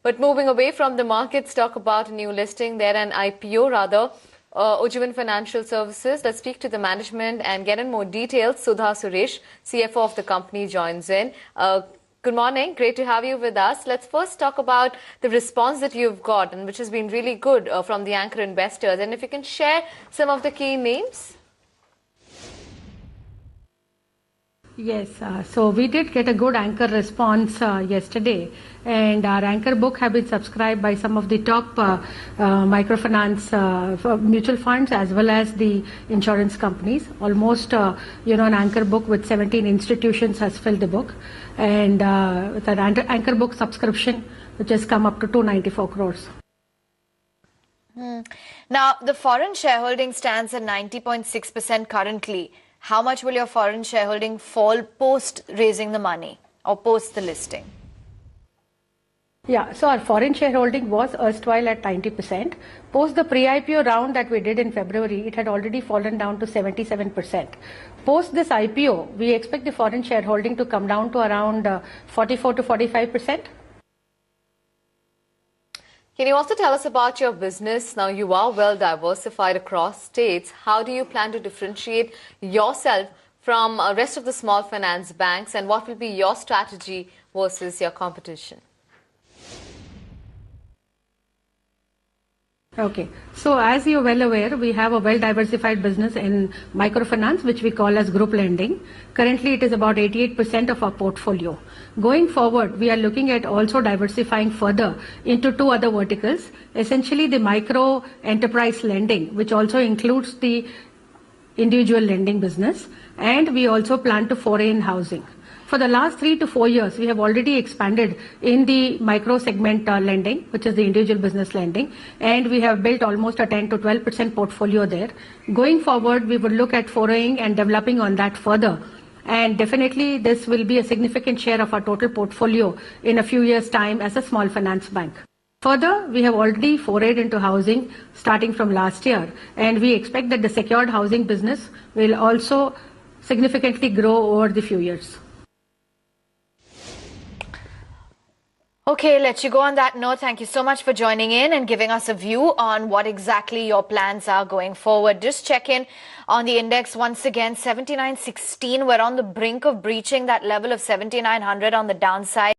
But moving away from the markets, talk about a new listing there, an IPO rather. Ujjivan Financial Services. Let's speak to the management and get in more details. Sudha Suresh, CFO of the company, joins in. Good morning. Great to have you with us. Let's first talk about the response that you've got, and which has been really good from the anchor investors. And if you can share some of the key names. Yes, so we did get a good anchor response yesterday, and our anchor book have been subscribed by some of the top microfinance mutual funds as well as the insurance companies. Almost, an anchor book with 17 institutions has filled the book, and with an anchor book subscription which has come up to 294 crores. Now, the foreign shareholding stands at 90.6% currently. How much will your foreign shareholding fall post raising the money or post the listing? Yeah, so our foreign shareholding was erstwhile at 90%. Post the pre-IPO round that we did in February, it had already fallen down to 77%. Post this IPO, we expect the foreign shareholding to come down to around 44 to 45%. Can you also tell us about your business? Now, you are well diversified across states. How do you plan to differentiate yourself from the rest of the small finance banks, and what will be your strategy versus your competition? Okay, so as you're well aware, we have a well-diversified business in microfinance, which we call as group lending. Currently, it is about 88% of our portfolio. Going forward, we are looking at also diversifying further into two other verticals, essentially the micro enterprise lending, which also includes the individual lending business, and we also plan to foray in housing. For the last 3 to 4 years, we have already expanded in the micro segment lending, which is the individual business lending, and we have built almost a 10 to 12% portfolio there. Going forward, we would look at foraying and developing on that further. And definitely, this will be a significant share of our total portfolio in a few years' time as a small finance bank. Further, we have already forayed into housing starting from last year, and we expect that the secured housing business will also significantly grow over the few years. Okay, let you go on that note. Thank you so much for joining in and giving us a view on what exactly your plans are going forward. Just check in on the index once again, 79.16. We're on the brink of breaching that level of 7,900 on the downside.